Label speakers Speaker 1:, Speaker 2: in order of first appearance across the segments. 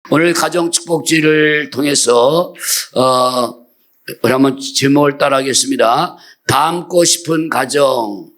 Speaker 1: 오늘 가정축복주의를 통해서 우리 한번 제목을 따라하겠습니다. 닮고 싶은 가정.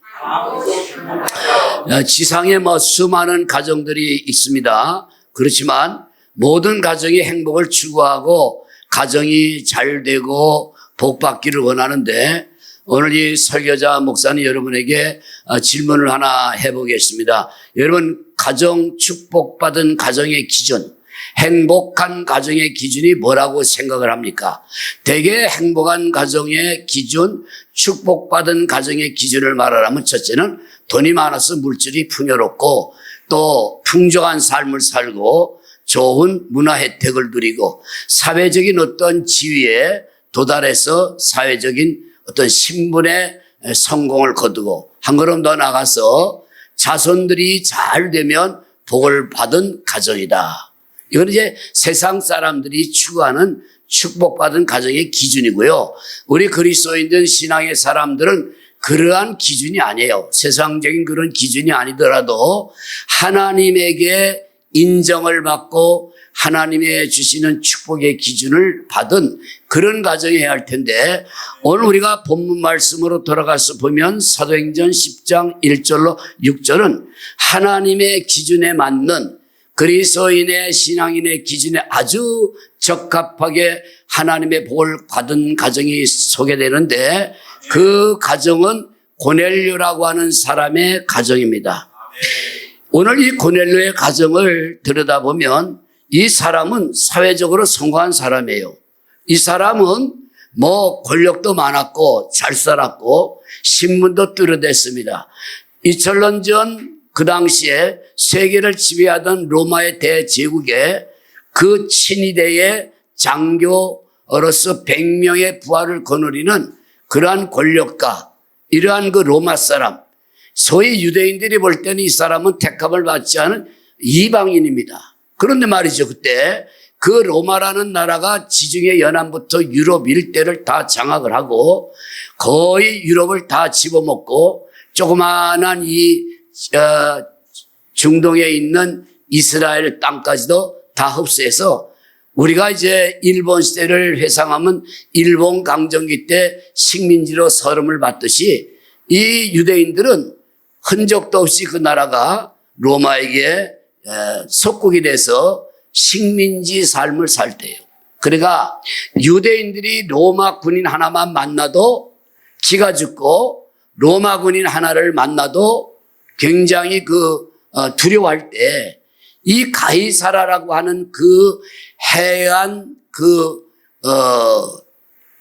Speaker 1: 지상에 수많은 가정들이 있습니다. 그렇지만 모든 가정이 행복을 추구하고 가정이 잘 되고 복받기를 원하는데, 오늘 이 설교자 목사님 여러분에게 질문을 하나 해보겠습니다. 여러분, 가정 축복받은 가정의 기준, 행복한 가정의 기준이 뭐라고 생각을 합니까? 대개 행복한 가정의 기준, 축복받은 가정의 기준을 말하라면, 첫째는 돈이 많아서 물질이 풍요롭고 또 풍족한 삶을 살고 좋은 문화 혜택을 누리고 사회적인 어떤 지위에 도달해서 사회적인 어떤 신분의 성공을 거두고 한 걸음 더 나가서 자손들이 잘 되면 복을 받은 가정이다. 이건 이제 세상 사람들이 추구하는 축복받은 가정의 기준이고요. 우리 그리스도인들 신앙의 사람들은 그러한 기준이 아니에요. 세상적인 그런 기준이 아니더라도 하나님에게 인정을 받고 하나님의 주시는 축복의 기준을 받은 그런 가정이어야 할 텐데, 오늘 우리가 본문 말씀으로 돌아가서 보면 사도행전 10장 1절로 6절은 하나님의 기준에 맞는 그리스도인의 신앙인의 기준에 아주 적합하게 하나님의 복을 받은 가정이 소개되는데, 그 가정은 고넬료라고 하는 사람의 가정입니다. 오늘 이 고넬료의 가정을 들여다보면 이 사람은 사회적으로 성공한 사람이에요. 이 사람은 권력도 많았고 잘 살았고 신분도 뚜렷했습니다. 2000년 전 그 당시에 세계를 지배하던 로마의 대제국에 그 친위대의 장교로서 100명의 부하를 거느리는 그러한 권력가, 이러한 그 로마 사람, 소위 유대인들이 볼 때는 이 사람은 택함을 받지 않은 이방인입니다. 그런데 말이죠, 그때 그 로마라는 나라가 지중해 연안부터 유럽 일대를 다 장악을 하고 거의 유럽을 다 집어먹고 조그마한 중동에 있는 이스라엘 땅까지도 다 흡수해서, 우리가 이제 일본 시대를 회상하면 일본 강점기 때 식민지로 서름을 받듯이 이 유대인들은 흔적도 없이 그 나라가 로마에게 속국이 돼서 식민지 삶을 살 때예요. 그러니까 유대인들이 로마 군인 하나만 만나도 기가 죽고 로마 군인 하나를 만나도 굉장히 두려워할 때, 이 가이사라라고 하는 그 해안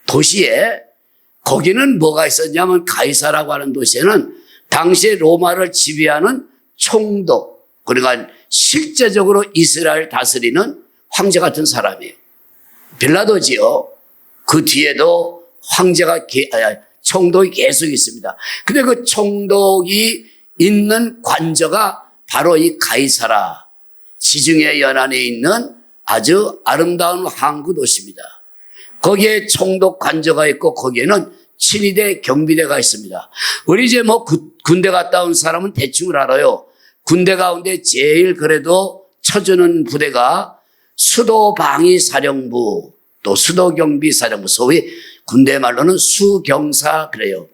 Speaker 1: 도시에, 거기는 뭐가 있었냐면, 가이사라고 하는 도시에는 당시에 로마를 지배하는 총독, 그러니까 실제적으로 이스라엘 다스리는 황제 같은 사람이에요. 빌라도지요. 그 뒤에도 총독이 계속 있습니다. 근데 그 총독이 있는 관저가 바로 이 가이사라, 지중해 연안에 있는 아주 아름다운 항구 도시입니다. 거기에 총독 관저가 있고 거기에는 친위대 경비대가 있습니다. 우리 이제 군대 갔다 온 사람은 대충 알아요. 군대 가운데 제일 그래도 쳐주는 부대가 수도방위사령부, 또 수도경비사령부, 소위 군대 말로는 수경사 그래요.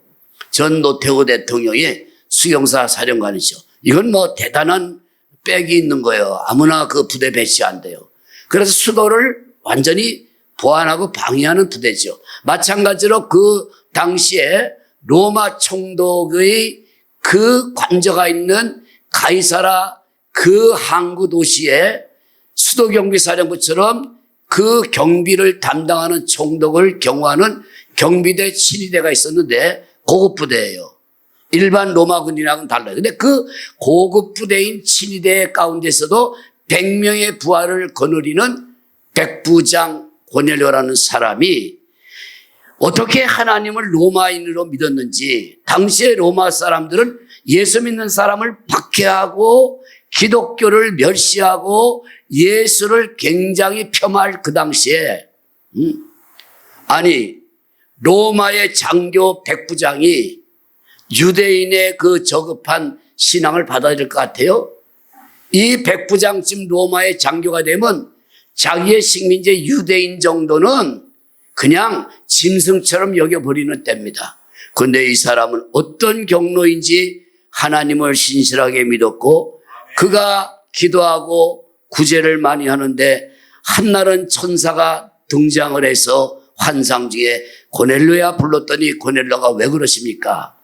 Speaker 1: 전 노태우 대통령이 수경사 사령관이죠. 이건 대단한 백이 있는 거예요. 아무나 그 부대 배치 안 돼요. 그래서 수도를 완전히 보안하고 방위하는 부대죠. 마찬가지로 그 당시에 로마 총독의 그 관저가 있는 가이사라 그 항구 도시에 수도경비사령부처럼 그 경비를 담당하는 총독을 경호하는 경비대 친위대가 있었는데 고급 부대예요. 일반 로마 군인하고는 달라요. 근데 그 고급 부대인 친위대 가운데서도 100명의 부하를 거느리는 백부장 고넬료라는 사람이 어떻게 하나님을 로마인으로 믿었는지, 당시에 로마 사람들은 예수 믿는 사람을 박해하고 기독교를 멸시하고 예수를 굉장히 폄하할 그 당시에, 아니 로마의 장교 백부장이 유대인의 그 저급한 신앙을 받아들일 것 같아요? 이 백부장쯤 로마의 장교가 되면 자기의 식민지 유대인 정도는 그냥 짐승처럼 여겨버리는 때입니다. 그런데 이 사람은 어떤 경로인지 하나님을 신실하게 믿었고 그가 기도하고 구제를 많이 하는데 한날은 천사가 등장을 해서 환상 중에 고넬료야 불렀더니 고넬료가 왜 그러십니까?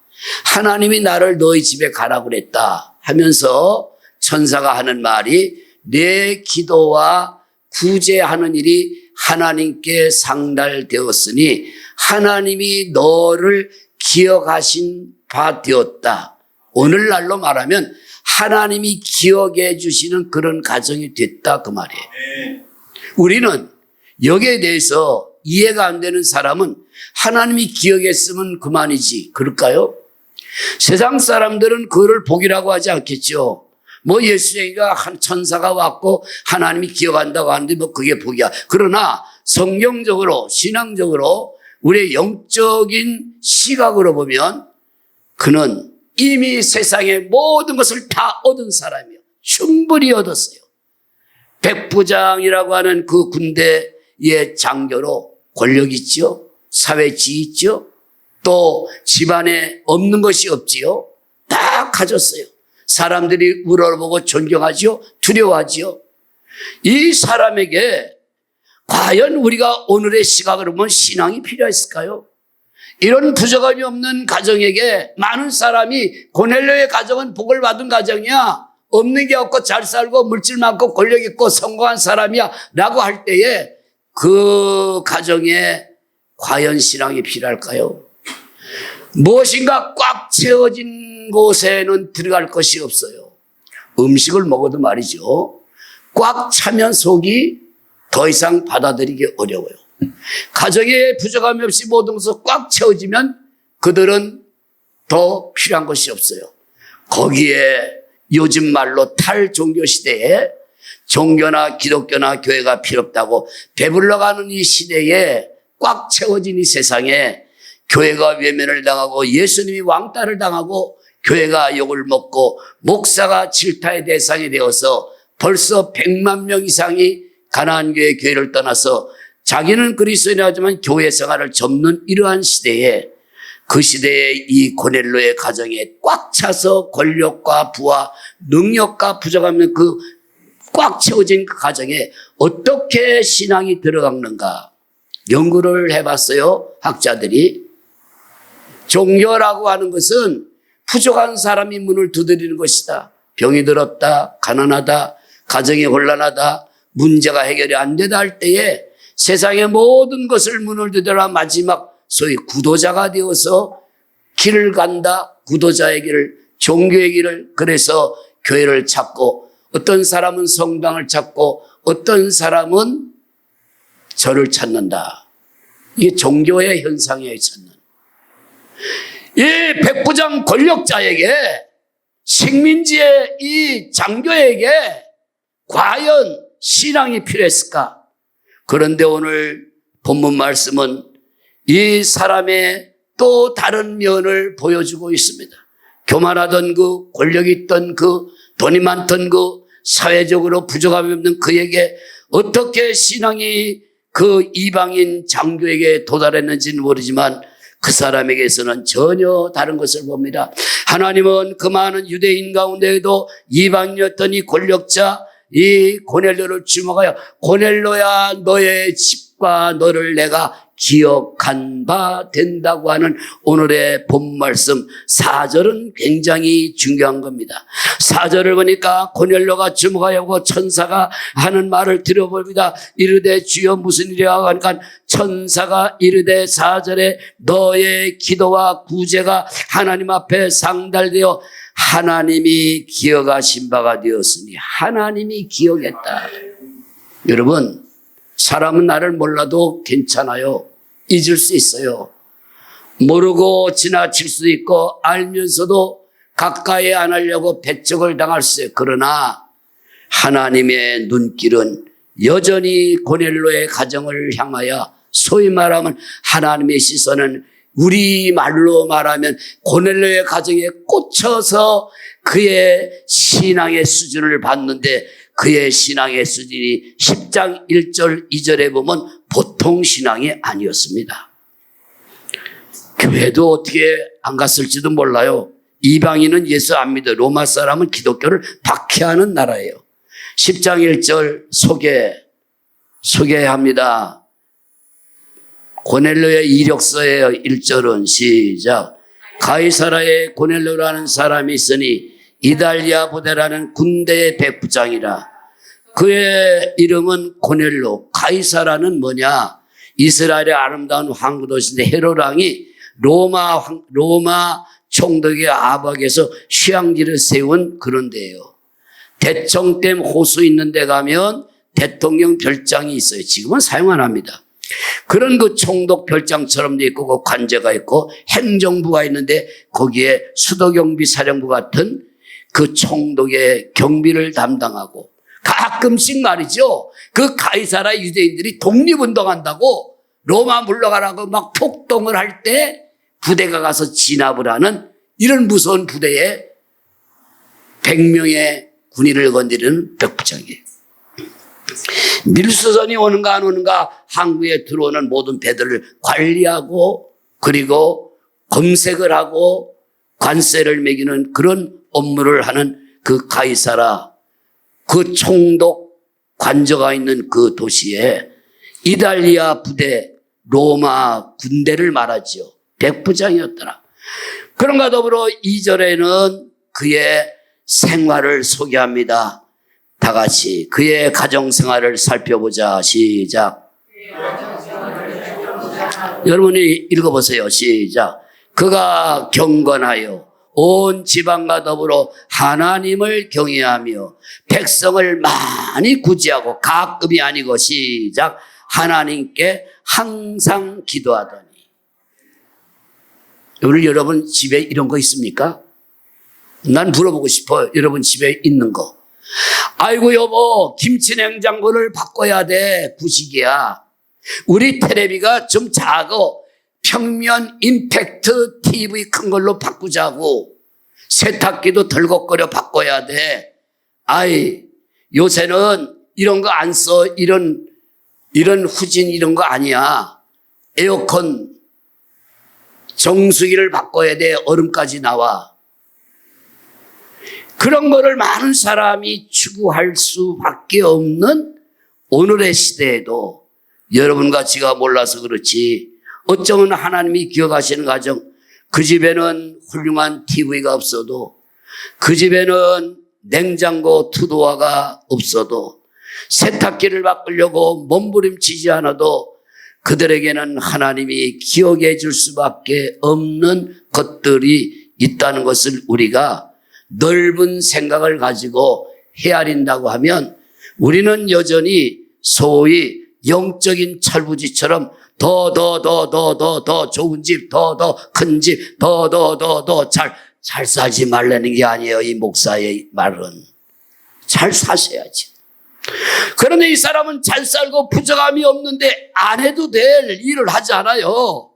Speaker 1: 하나님이 나를 너희 집에 가라고 그랬다 하면서 천사가 하는 말이 내 기도와 구제하는 일이 하나님께 상달되었으니 하나님이 너를 기억하신 바 되었다. 오늘날로 말하면 하나님이 기억해 주시는 그런 가정이 됐다 그 말이에요. 우리는 여기에 대해서 이해가 안 되는 사람은 하나님이 기억했으면 그만이지 그럴까요? 세상 사람들은 그거를 복이라고 하지 않겠죠. 뭐 예수님이가 한 천사가 왔고 하나님이 기억한다고 하는데 뭐 그게 복이야. 그러나 성경적으로 신앙적으로 우리의 영적인 시각으로 보면 그는 이미 세상의 모든 것을 다 얻은 사람이요. 충분히 얻었어요. 백부장이라고 하는 그 군대의 장교로 권력 있죠. 사회 지위 있죠. 또 집안에 없는 것이 없지요. 다 가졌어요. 사람들이 우러러보고 존경하지요. 두려워하지요. 이 사람에게 과연 우리가 오늘의 시각으로 보면 신앙이 필요했을까요? 이런 부족함이 없는 가정에게 많은 사람이 고넬료의 가정은 복을 받은 가정이야. 없는 게 없고 잘 살고 물질 많고 권력 있고 성공한 사람이야 라고 할 때에 그 가정에 과연 신앙이 필요할까요? 무엇인가 꽉 채워진 곳에는 들어갈 것이 없어요. 음식을 먹어도 말이죠. 꽉 차면 속이 더 이상 받아들이기 어려워요. 가정에 부족함이 없이 모든 것을 꽉 채워지면 그들은 더 필요한 것이 없어요. 거기에 요즘 말로 탈종교 시대에 종교나 기독교나 교회가 필요 없다고 배불러가는 이 시대에 꽉 채워진 이 세상에 교회가 외면을 당하고 예수님이 왕따를 당하고 교회가 욕을 먹고 목사가 질타의 대상이 되어서 벌써 100만 명 이상이 가나안 교회 교회를 떠나서 자기는 그리스도인이지만 교회 생활을 접는 이러한 시대에 그 시대에 이 고넬료의 가정에 꽉 차서 권력과 부와 능력과 부족함이 그 꽉 채워진 그 가정에 어떻게 신앙이 들어가는가 연구를 해봤어요. 학자들이. 종교라고 하는 것은 부족한 사람이 문을 두드리는 것이다. 병이 들었다, 가난하다, 가정이 곤란하다, 문제가 해결이 안 되다 할 때에 세상의 모든 것을 문을 두드려 마지막 소위 구도자가 되어서 길을 간다. 구도자의 길을, 종교의 길을. 그래서 교회를 찾고 어떤 사람은 성당을 찾고 어떤 사람은 절을 찾는다. 이게 종교의 현상이에요. 찾는. 이 백부장 권력자에게 식민지의 이 장교에게 과연 신앙이 필요했을까? 그런데 오늘 본문 말씀은 이 사람의 또 다른 면을 보여주고 있습니다. 교만하던 그 권력이 있던 그 돈이 많던 그 사회적으로 부족함이 없는 그에게 어떻게 신앙이 그 이방인 장교에게 도달했는지는 모르지만 그 사람에게서는 전혀 다른 것을 봅니다. 하나님은 그 많은 유대인 가운데에도 이방인이었던 이 권력자 이 고넬료를 주목하여 고넬료야 너의 집과 너를 내가 기억한 바 된다고 하는 오늘의 본 말씀 4절은 굉장히 중요한 겁니다. 4절을 보니까 고넬료가 주목하여 천사가 하는 말을 들어봅니다. 이르되 주여 무슨 일이야 하니까 천사가 이르되 4절에 너의 기도와 구제가 하나님 앞에 상달되어 하나님이 기억하신 바가 되었으니 하나님이 기억했다. 여러분 사람은 나를 몰라도 괜찮아요. 잊을 수 있어요. 모르고 지나칠 수도 있고 알면서도 가까이 안 하려고 배척을 당할 수 있어요. 그러나 하나님의 눈길은 여전히 고넬료의 가정을 향하여 소위 말하면 하나님의 시선은 우리 말로 말하면 고넬료의 가정에 꽂혀서 그의 신앙의 수준을 봤는데 그의 신앙의 수준이 10장 1절 2절에 보면 보통 신앙이 아니었습니다. 교회도 어떻게 안 갔을지도 몰라요. 이방인은 예수 안 믿어. 로마 사람은 기독교를 박해하는 나라예요. 10장 1절 소개합니다. 고넬료의 이력서예요. 1절은 시작. 가이사라에 고넬료라는 사람이 있으니 이달리아 부대라는 군대의 백부장이라. 그의 이름은 고넬료. 가이사라는 뭐냐? 이스라엘의 아름다운 황후 도시인데 헤롯 왕이 로마 총독의 아박에서 휴양지를 세운 그런 데예요. 대청댐 호수 있는 데 가면 대통령 별장이 있어요. 지금은 사용 안 합니다. 그런 그 총독 별장처럼 돼 있고 그 관제가 있고 행정부가 있는데 거기에 수도경비 사령부 같은 그 총독의 경비를 담당하고 가끔씩 말이죠. 그 가이사라 유대인들이 독립운동한다고 로마 물러가라고 막 폭동을 할 때 부대가 가서 진압을 하는 이런 무서운 부대에 100명의 군인을 건드리는 백부장이에요. 밀수선이 오는가 안 오는가 항구에 들어오는 모든 배들을 관리하고 그리고 검색을 하고 관세를 매기는 그런 업무를 하는 그 가이사라 그 총독 관저가 있는 그 도시에 이달리아 부대 로마 군대를 말하죠. 백부장이었더라. 그런가 더불어 2절에는 그의 생활을 소개합니다. 다 같이 그의 가정생활을 살펴보자. 시작. 여러분이 읽어보세요. 시작. 그가 경건하여 온 지방과 더불어 하나님을 경외하며 백성을 많이 구제하고 가끔이 아니고 시작. 하나님께 항상 기도하더니. 오늘 여러분 집에 이런 거 있습니까? 난 물어보고 싶어요. 여러분 집에 있는 거. 아이고 여보 김치 냉장고를 바꿔야 돼. 구식이야. 우리 테레비가 좀 작어. 평면 임팩트 TV 큰 걸로 바꾸자고. 세탁기도 덜컥거려 바꿔야 돼. 아이 요새는 이런 거 안 써. 이런 후진 이런 거 아니야. 에어컨 정수기를 바꿔야 돼. 얼음까지 나와. 그런 거를 많은 사람이 추구할 수밖에 없는 오늘의 시대에도 여러분과 제가 몰라서 그렇지 어쩌면 하나님이 기억하시는 가정 그 집에는 훌륭한 TV가 없어도 그 집에는 냉장고 투도화가 없어도 세탁기를 바꾸려고 몸부림치지 않아도 그들에게는 하나님이 기억해 줄 수밖에 없는 것들이 있다는 것을 우리가 넓은 생각을 가지고 헤아린다고 하면 우리는 여전히 소위 영적인 철부지처럼 더 좋은 집, 더 큰 집, 더 잘 살지 말라는 게 아니에요. 이 목사의 말은. 잘 사셔야지. 그런데 이 사람은 잘 살고 부족함이 없는데 안 해도 될 일을 하지 않아요.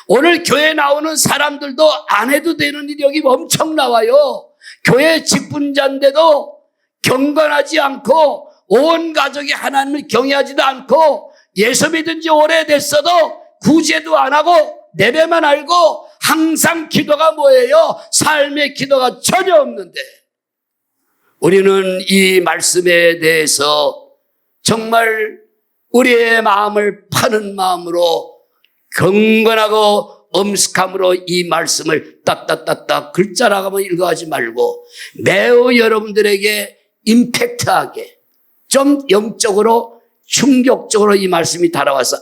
Speaker 1: 오늘 교회 나오는 사람들도 안 해도 되는 일이 여기 엄청 나와요. 교회 직분자인데도 경건하지 않고 온 가족이 하나님을 경외하지도 않고 예수 믿은 지 오래됐어도 구제도 안 하고 내배만 알고 항상 기도가 뭐예요? 삶의 기도가 전혀 없는데 우리는 이 말씀에 대해서 정말 우리의 마음을 파는 마음으로 경건하고 엄숙함으로 이 말씀을 따따따따 글자라고만 읽어하지 말고 매우 여러분들에게 임팩트하게 좀 영적으로 충격적으로 이 말씀이 달아와서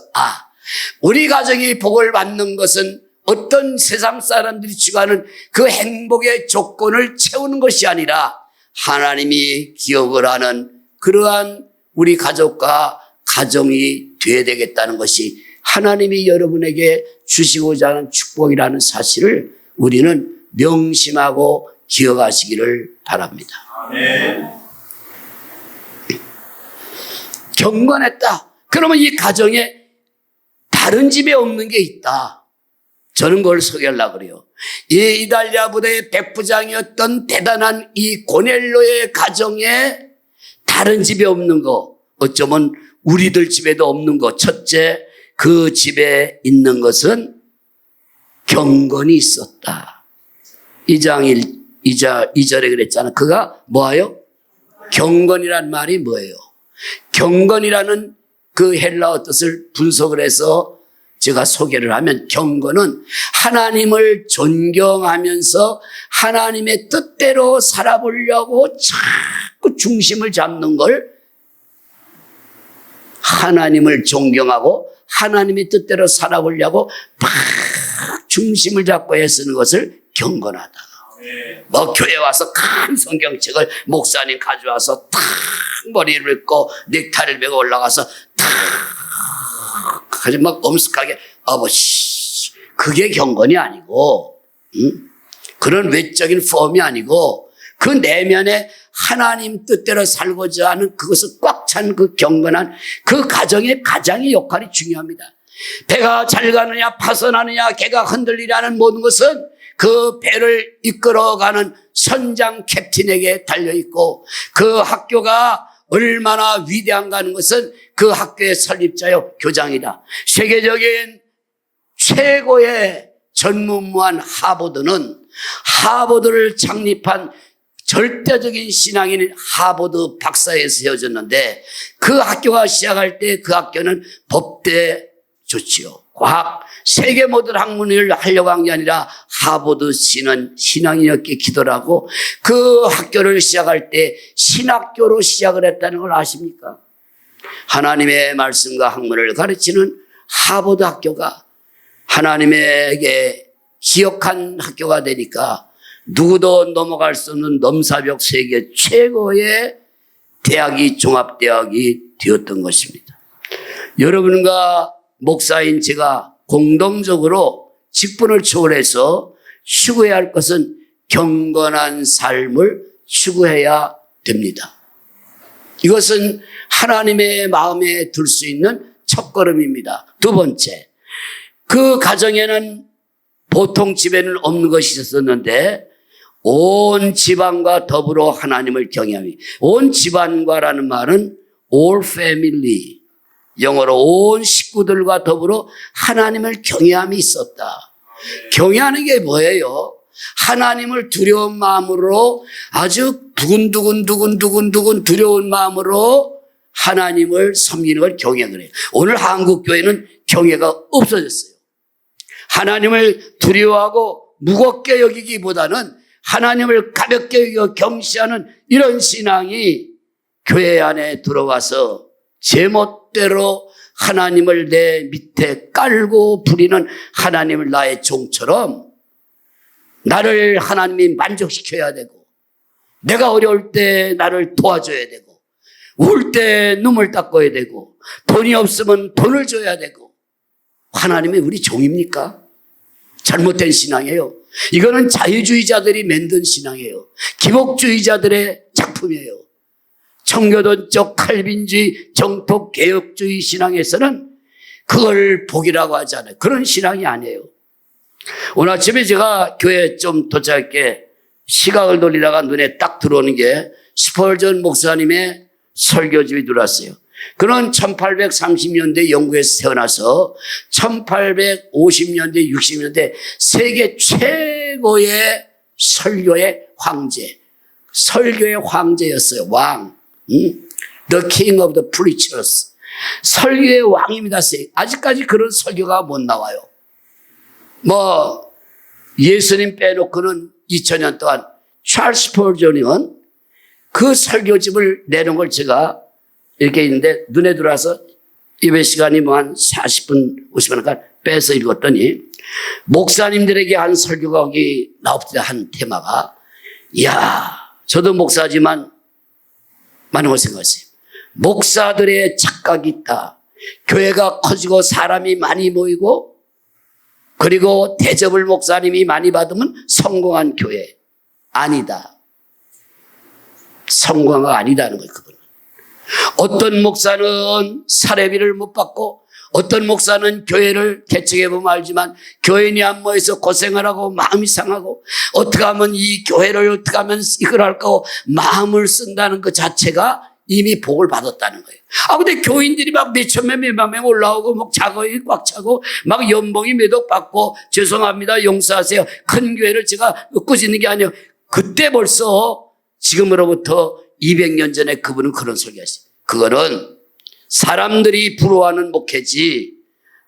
Speaker 1: 우리 가정이 복을 받는 것은 어떤 세상 사람들이 추구하는 그 행복의 조건을 채우는 것이 아니라 하나님이 기억을 하는 그러한 우리 가족과 가정이 되어야 되겠다는 것이 하나님이 여러분에게 주시고자 하는 축복이라는 사실을 우리는 명심하고 기억하시기를 바랍니다. 아멘. 경건했다. 그러면 이 가정에 다른 집에 없는 게 있다. 저는 그걸 소개하려고 그래요. 이 이달리아 부대의 백부장이었던 대단한 이 고넬료의 가정에 다른 집에 없는 거, 어쩌면 우리들 집에도 없는 거. 첫째, 그 집에 있는 것은 경건이 있었다. 2장 2절에 그랬잖아. 그가 뭐예요? 경건이란 말이 뭐예요? 경건이라는 그 헬라어 뜻을 분석을 해서 제가 소개를 하면, 경건은 하나님을 존경하면서 하나님의 뜻대로 살아보려고 자꾸 중심을 잡는 걸, 하나님을 존경하고 하나님의 뜻대로 살아보려고 막 중심을 잡고 애쓰는 것을 경건하다. 뭐 교회 와서 큰 성경책을 목사님 가져와서 탁 머리를 빗고 넥타이를 메고 올라가서 탁 아주 막 엄숙하게 아버지, 그게 경건이 아니고, 그런 외적인 폼이 아니고, 그 내면에 하나님 뜻대로 살고자 하는 그것을 꽉 찬 그 경건한 그 가정의 가장의 역할이 중요합니다. 배가 잘 가느냐 파선하느냐 개가 흔들리라는 모든 것은 그 배를 이끌어가는 선장 캡틴에게 달려있고, 그 학교가 얼마나 위대한가 하는 것은 그 학교의 설립자요 교장이다. 세계적인 최고의 전무후무한 하버드는, 하버드를 창립한 절대적인 신앙인 하버드 박사에 세워졌는데, 그 학교가 시작할 때 그 학교는 법대 좋지요. 과학, 세계 모든 학문을 하려고 한 게 아니라 하버드 씨는 신앙인이었기에 기도를 하고 그 학교를 시작할 때 신학교로 시작을 했다는 걸 아십니까? 하나님의 말씀과 학문을 가르치는 하버드 학교가 하나님에게 기억한 학교가 되니까 누구도 넘어갈 수 없는 넘사벽 세계 최고의 대학이 종합대학이 되었던 것입니다. 여러분과 목사인 제가 공동적으로 직분을 초월해서 추구해야 할 것은 경건한 삶을 추구해야 됩니다. 이것은 하나님의 마음에 들 수 있는 첫걸음입니다. 두 번째, 그 가정에는 보통 집에는 없는 것이 있었는데 온 집안과 더불어 하나님을 경외함이, 온 집안과라는 말은 all family, 영어로 온 식구들과 더불어 하나님을 경외함이 있었다. 경외하는 게 뭐예요? 하나님을 두려운 마음으로, 아주 두근두근 두려운 마음으로 하나님을 섬기는 걸 경외를 해요. 오늘 한국 교회는 경외가 없어졌어요. 하나님을 두려워하고 무겁게 여기기보다는 하나님을 가볍게 여기고 경시하는 이런 신앙이 교회 안에 들어와서 제멋대로 하나님을 내 밑에 깔고 부리는, 하나님을 나의 종처럼 나를 하나님이 만족시켜야 되고, 내가 어려울 때 나를 도와줘야 되고, 울 때 눈물 닦아야 되고, 돈이 없으면 돈을 줘야 되고, 하나님이 우리 종입니까? 잘못된 신앙이에요. 이거는 자유주의자들이 만든 신앙이에요. 기복주의자들의 작품이에요. 청교도적 칼빈주의 정통 개혁주의 신앙에서는 그걸 복이라고 하지 않아요. 그런 신앙이 아니에요. 오늘 아침에 제가 교회에 좀 도착할 때 시각을 돌리다가 눈에 딱 들어오는 게 스펄전 목사님의 설교집이 들어왔어요. 그는 1830년대 영국에서 태어나서 1850년대, 60년대 세계 최고의 설교의 황제, 설교의 황제였어요. 왕. The king of the preachers. 설교의 왕입니다. 아직까지 그런 설교가 못 나와요. 뭐 예수님 빼놓고는 2000년 동안 찰스 스펄전이면 그 설교집을 내놓은 걸 제가 이렇게 있는데 눈에 들어와서 예배 시간이 뭐 한 40분, 50분간 빼서 읽었더니 목사님들에게 한 설교가 거기 나옵니다. 한 테마가, 이야, 저도 목사지만 많은 걸 생각했어요. 목사들의 착각이 있다. 교회가 커지고 사람이 많이 모이고 그리고 대접을 목사님이 많이 받으면 성공한 교회. 아니다. 성공가 아니다는 거예요. 그거는. 어떤 목사는 사례비를 못 받고 어떤 목사는 교회를 개척해보면 알지만 교인이 안 모여서 고생을 하고 마음이 상하고 어떻게 하면 이 교회를 어떻게 하면 이끌어갈까 하고 마음을 쓴다는 것 자체가 이미 복을 받았다는 거예요. 근데 교인들이 막 몇천명, 몇만 명 올라오고, 막 작업이 꽉 차고, 막 연봉이 몇억 받고, 죄송합니다, 용서하세요. 큰 교회를 제가 꾸짖는 게 아니에요. 그때 벌써 지금으로부터 200년 전에 그분은 그런 설교했어요. 그거는 사람들이 부러워하는 목회지,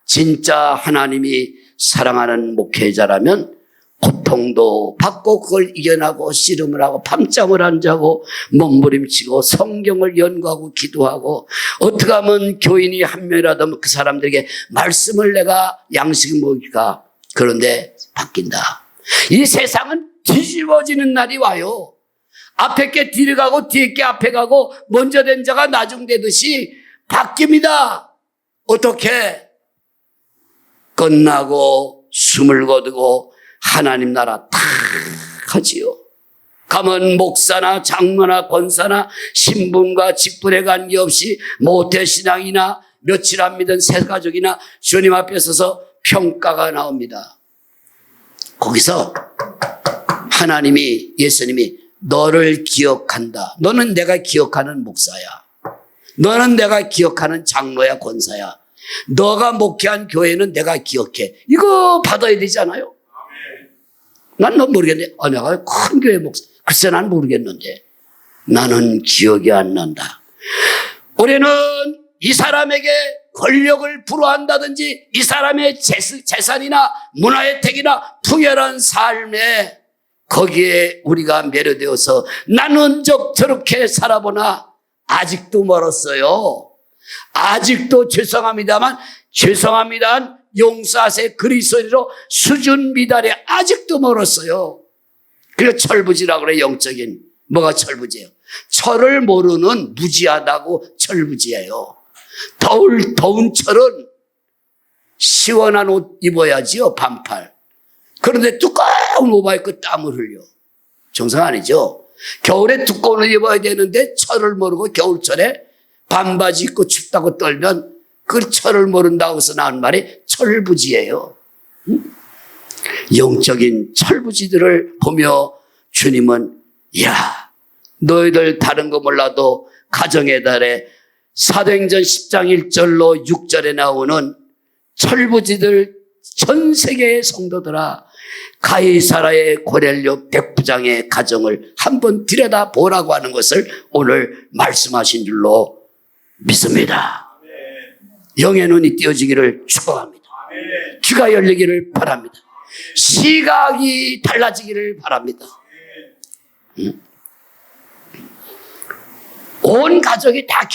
Speaker 1: 진짜 하나님이 사랑하는 목회자라면 고통도 받고 그걸 이겨나고 씨름을 하고 밤잠을 안 자고 몸부림치고 성경을 연구하고 기도하고 어떻게 하면 교인이 한 명이라도 그 사람들에게 말씀을 내가 양식을 먹일까. 그런데 바뀐다. 이 세상은 뒤집어지는 날이 와요. 앞에 게 뒤로 가고 뒤에 게 앞에 가고 먼저 된 자가 나중되듯이 바뀝니다. 어떻게? 끝나고 숨을 거두고 하나님 나라 탁 하지요. 가면 목사나 장로나 권사나 신분과 직분에 관계없이 모태신앙이나 며칠 안 믿은 새가족이나 주님 앞에 서서 평가가 나옵니다. 거기서 하나님이, 예수님이 너를 기억한다. 너는 내가 기억하는 목사야. 너는 내가 기억하는 장로야, 권사야. 너가 목회한 교회는 내가 기억해. 이거 받아야 되잖아요. 난 넌 모르겠네. 내가 큰 교회 목사. 글쎄 난 모르겠는데. 나는 기억이 안 난다. 우리는 이 사람에게 권력을 부러워한다든지 이 사람의 재산이나 문화혜택이나 풍요한 삶에 거기에 우리가 매료되어서 나는 저렇게 살아보나 아직도 멀었어요. 아직도 죄송합니다만 용서하세 그리스도인으로 수준 미달에 아직도 멀었어요. 그래서 철부지라고 그래. 영적인 뭐가 철부지예요? 철을 모르는 무지하다고 철부지예요. 더운 철은 시원한 옷 입어야지요. 반팔. 그런데 두꺼운 옷 입고 땀을 흘려. 정상 아니죠. 겨울에 두꺼운 옷 입어야 되는데 철을 모르고 겨울철에 반바지 입고 춥다고 떨면 그 철을 모른다고 해서 나온 말이 철부지예요. 영적인 철부지들을 보며 주님은 야, 너희들 다른 거 몰라도 가정의 달에 사도행전 10장 1절로 6절에 나오는 철부지들 전 세계의 성도들아 가이사라의 고넬료 백부장의 가정을 한번 들여다보라고 하는 것을 오늘 말씀하신 줄로 믿습니다. 영의 눈이 띄어지기를 축복합니다. 귀가 열리기를 바랍니다. 시각이 달라지기를 바랍니다. 온 가족이 다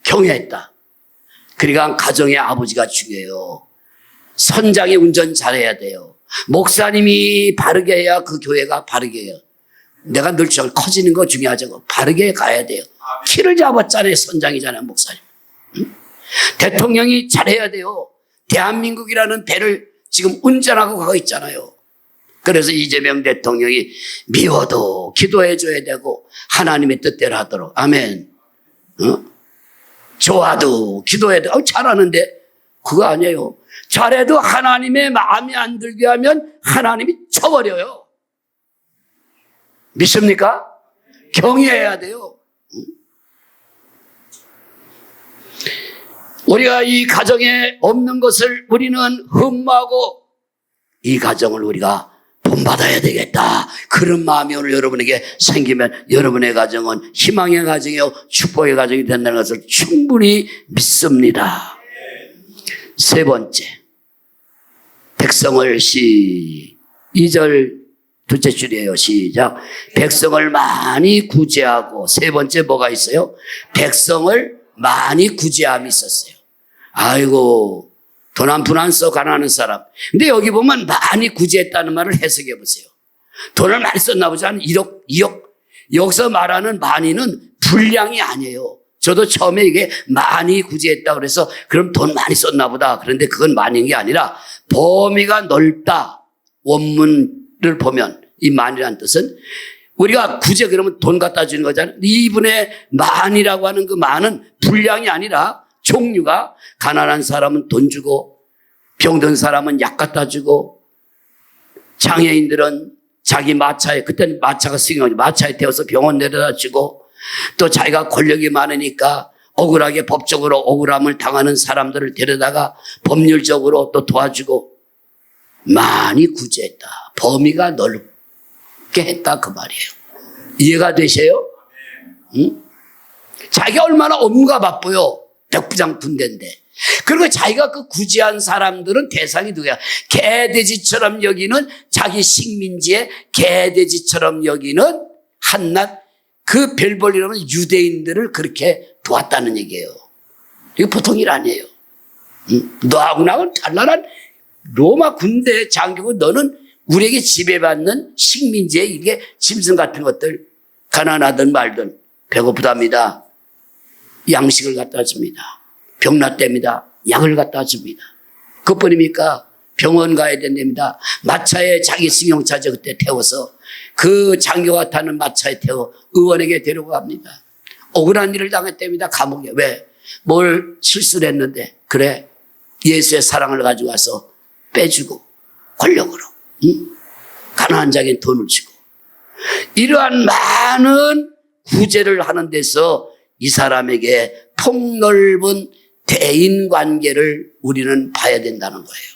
Speaker 1: 경외했다. 그러니까 가정의 아버지가 중요해요. 선장이 운전 잘해야 돼요. 목사님이 바르게 해야 그 교회가 바르게 해요. 내가 늘 커지는 거 중요하죠. 바르게 가야 돼요. 키를 잡았잖아요. 선장이잖아요. 목사님. 대통령이 잘해야 돼요. 대한민국이라는 배를 지금 운전하고 가고 있잖아요. 그래서 이재명 대통령이 미워도 기도해 줘야 되고 하나님의 뜻대로 하도록. 아멘. 좋아도 기도해야 돼. 잘하는데 그거 아니에요. 잘해도 하나님의 마음에 안 들게 하면 하나님이 쳐버려요. 믿습니까? 경외해야 돼요. 우리가 이 가정에 없는 것을 우리는 흠모하고 이 가정을 우리가 본받아야 되겠다. 그런 마음이 오늘 여러분에게 생기면 여러분의 가정은 희망의 가정이요 축복의 가정이 된다는 것을 충분히 믿습니다. 세 번째, 백성을 2절 둘째 줄이에요. 시작. 백성을 많이 구제하고. 세 번째 뭐가 있어요? 백성을 많이 구제함이 있었어요. 아이고, 돈 한 푼 안 써 가난한 사람. 근데 여기 보면 많이 구제했다는 말을 해석해 보세요. 돈을 많이 썼나 보지. 한 1억, 2억. 여기서 말하는 많이는 분량이 아니에요. 저도 처음에 이게 많이 구제했다고 그래서 그럼 돈 많이 썼나 보다. 그런데 그건 많은 게 아니라 범위가 넓다. 원문을 보면 이 많이라는 뜻은 우리가 구제 그러면 돈 갖다 주는 거잖아요. 이분의 많이라고 하는 그 많은 분량이 아니라 종류가 가난한 사람은 돈 주고 병든 사람은 약 갖다 주고 장애인들은 자기 마차에 그때는 마차가 승용하죠. 마차에 태워서 병원 내려다 주고 또 자기가 권력이 많으니까 억울하게 법적으로 억울함을 당하는 사람들을 데려다가 법률적으로 또 도와주고 많이 구제했다. 범위가 넓게 했다 그 말이에요. 이해가 되세요? 응? 자기가 얼마나 업무가 바빠요. 백부장 군대인데. 그리고 자기가 그 구제한 사람들은 대상이 누구야? 개돼지처럼 여기는 자기 식민지에 개돼지처럼 여기는 한낱 그 별볼 일 없는 유대인들을 그렇게 도왔다는 얘기예요. 이거 보통 일 아니에요. 응? 너하고 나하고는 달라난 로마 군대 장교고 너는 우리에게 지배받는 식민지에 이게 짐승 같은 것들 가난하든 말든 배고프답니다. 양식을 갖다 줍니다. 병났답니다. 약을 갖다 줍니다. 그뿐입니까? 병원 가야 된답니다. 마차에 자기 승용차죠 그때 태워서 그 장교가 타는 마차에 태워 의원에게 데려갑니다. 억울한 일을 당했답니다. 감옥에. 왜? 뭘 실수를 했는데 그래 예수의 사랑을 가지고 와서 빼주고 권력으로 가난한 자에게 돈을 주고 이러한 많은 구제를 하는 데서 이 사람에게 폭넓은 대인관계를 우리는 봐야 된다는 거예요.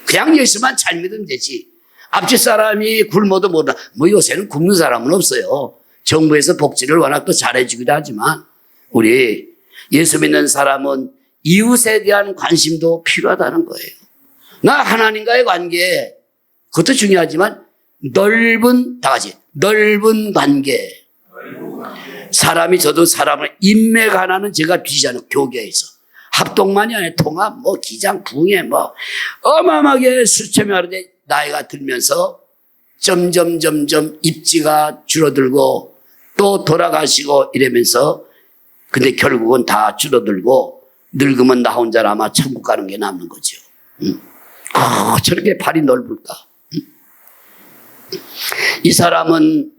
Speaker 1: 그냥 예수만 잘 믿으면 되지. 앞집 사람이 굶어도 모르나. 뭐 요새는 굶는 사람은 없어요. 정부에서 복지를 워낙 또 잘해주기도 하지만 우리 예수 믿는 사람은 이웃에 대한 관심도 필요하다는 거예요. 나 하나님과의 관계 그것도 중요하지만 넓은 다 같이 넓은 관계. 사람이 저도 사람을 인맥 하나는 제가 뒤잖아요. 교계에서. 합동만이 아니라 통합, 뭐 기장, 부흥회 뭐 어마어마하게 수천명 하는데 나이가 들면서 점점 입지가 줄어들고 또 돌아가시고 이러면서 근데 결국은 다 줄어들고 늙으면 나 혼자 아마 천국 가는 게 남는 거죠. 저렇게 발이 넓을까? 이 사람은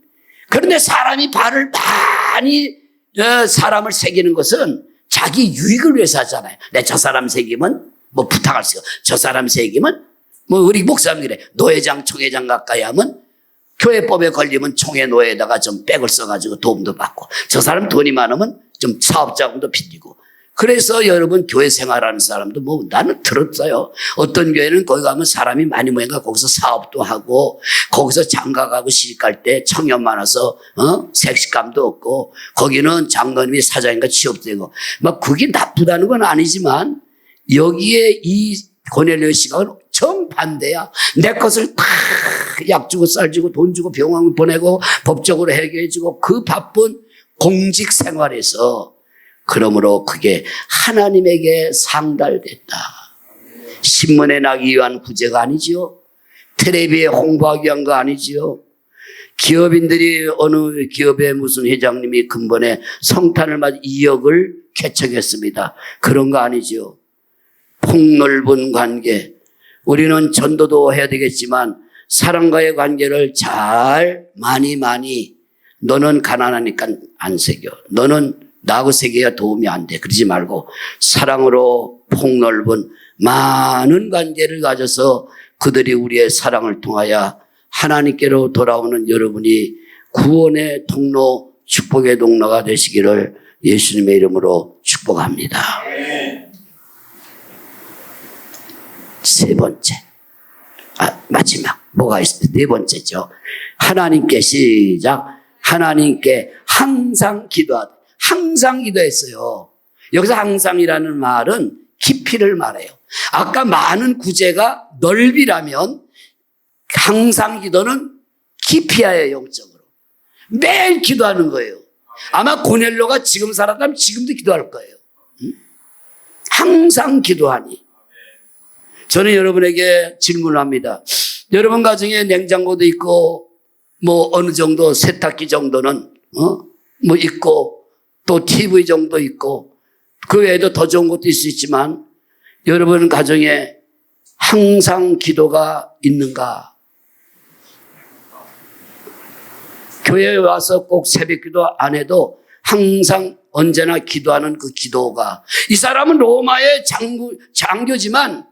Speaker 1: 그런데 사람이 발을 많이 사람을 새기는 것은 자기 유익을 위해서 하잖아요. 내 저 사람 새기면 뭐 부탁할 수 있어. 저 사람 새기면 뭐 우리 목사님 그래. 노회장, 총회장 가까이 하면 교회법에 걸리면 총회 노회에다가 좀 백을 써가지고 도움도 받고 저 사람 돈이 많으면 좀 사업자금도 빌리고 그래서 여러분 교회 생활하는 사람도 뭐 나는 들었어요. 어떤 교회는 거기 가면 사람이 많이 모여가 거기서 사업도 하고 거기서 장가가고 시집갈 때 청년 많아서 색식감도 없고 거기는 장로님이 사장인가 취업되고 막 그게 나쁘다는 건 아니지만 여기에 이 고넬료 씨가 정반대야. 내 것을 다 약 주고 쌀 주고 돈 주고 병원 보내고 법적으로 해결해 주고 그 바쁜 공직 생활에서 그러므로 그게 하나님에게 상달됐다. 신문에 나기 위한 구제가 아니지요. 텔레비에 홍보하기 위한 거 아니지요. 기업인들이 어느 기업의 무슨 회장님이 근본에 성탄을 맞아 2억을 개척했습니다. 그런 거 아니지요. 폭넓은 관계. 우리는 전도도 해야 되겠지만 사람과의 관계를 잘 많이 너는 가난하니까 안 새겨. 너는 나하고 새겨야 도움이 안 돼. 그러지 말고 사랑으로 폭넓은 많은 관계를 가져서 그들이 우리의 사랑을 통하여 하나님께로 돌아오는 여러분이 구원의 통로, 축복의 통로가 되시기를 예수님의 이름으로 축복합니다. 세 번째. 마지막. 뭐가 있어요? 네 번째죠. 하나님께 시작. 하나님께 항상 기도하다. 항상 기도했어요. 여기서 항상이라는 말은 깊이를 말해요. 아까 많은 구제가 넓이라면 항상 기도는 깊이야예요. 영적으로. 매일 기도하는 거예요. 아마 고넬료가 지금 살았다면 지금도 기도할 거예요. 항상 기도하니. 저는 여러분에게 질문을 합니다. 여러분 가정에 냉장고도 있고 뭐 어느 정도 세탁기 정도는 뭐 있고 또 TV 정도 있고 그 외에도 더 좋은 것도 있을 수 있지만 여러분 가정에 항상 기도가 있는가? 교회에 와서 꼭 새벽기도 안 항상 언제나 기도하는 그 기도가 이 사람은 로마의 장교지만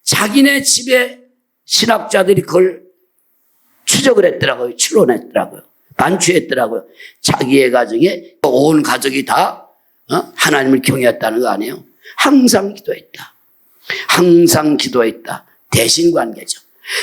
Speaker 1: 자기네 집에 신학자들이 그걸 추적을 했더라고요. 추론했더라고요. 반추했더라고요. 자기의 가정에 온 가족이 다 하나님을 경외했다는 거 아니에요. 항상 기도했다. 항상 기도했다. 대신관계죠.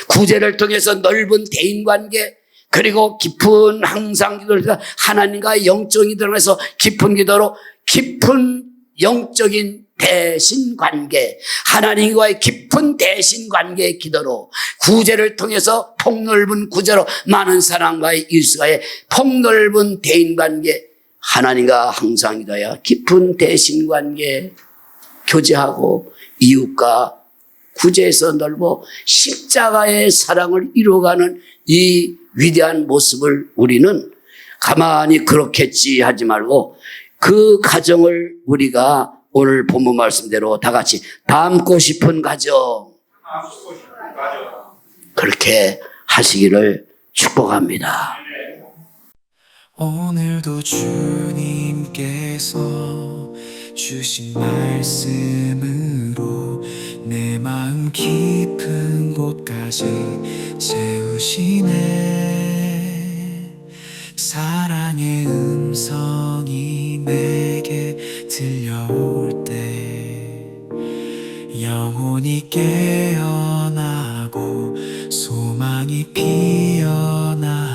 Speaker 1: 구제를 통해서 넓은 대인관계, 그리고 깊은 항상 기도를 통해서 하나님과 영적인 드러나서 깊은 기도로 깊은 영적인 대신관계, 하나님과의 깊은 대신관계의 기도로 구제를 통해서 폭넓은 구제로 많은 사람과의 일수가의 폭넓은 대인관계, 하나님과 항상 기도해야 깊은 대신관계 교제하고 이웃과 구제에서 넓어 십자가의 사랑을 이루어가는 이 위대한 모습을 우리는 가만히 그렇겠지 하지 말고 그 가정을 우리가 오늘 본문 말씀대로 다 같이 담고 싶은 가정, 그렇게 하시기를 축복합니다.
Speaker 2: 오늘도 주님께서 주신 말씀으로 내 마음 깊은 곳까지 채우시네. 사랑의 음성이 내게 들려올 때 영혼이 깨어나고 소망이 피어나네.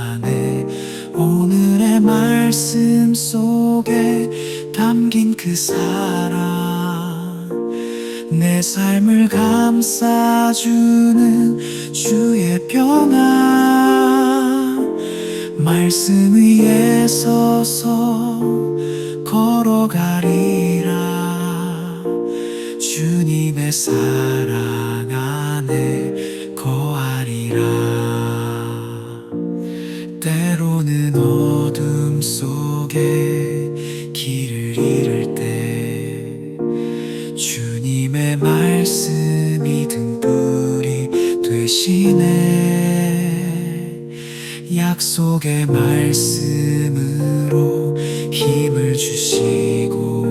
Speaker 2: 오늘의 말씀 속에 담긴 그 사랑, 내 삶을 감싸주는 주의 평안, 말씀 위에 서서 걸어가리라. 주님의 사랑 안에 거하리라. 때로는 어둠 속에 길을 잃을 때 주님의 말씀이 등불이 되시네. 약속의 말씀으로 힘을 주시고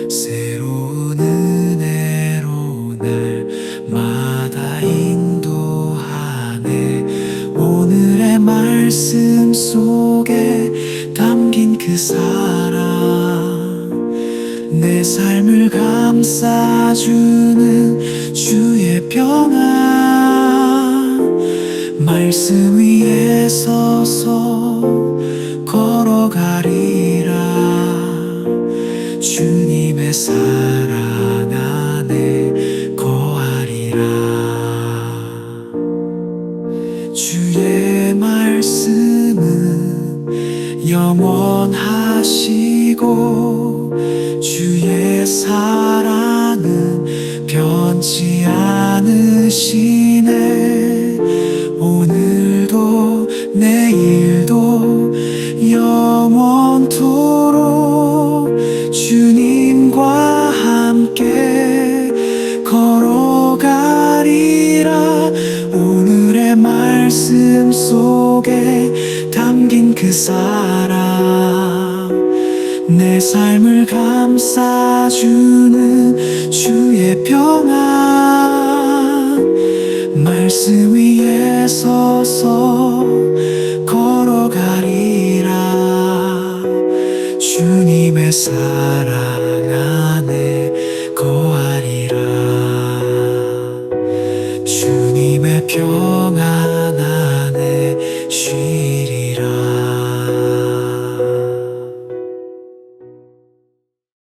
Speaker 2: 새로운 은혜로 날마다 인도하네. 오늘의 말씀 속에 담긴 그 사랑, 내 삶을 감싸주는 주의 평안, 말씀 위에 서서 걸어가리라. 주님의 사랑 안에 거하리라. 주의 말씀은 영원하시고 주의 사랑은 변치 않으시네. 오늘도 내일도 영원토록 주님과 함께 걸어가리라. 오늘의 말씀 속에 담긴 그 사랑, 내 삶을 감싸주는 주의 평안, 말씀 위에 서서 걸어가리라. 주님의 사랑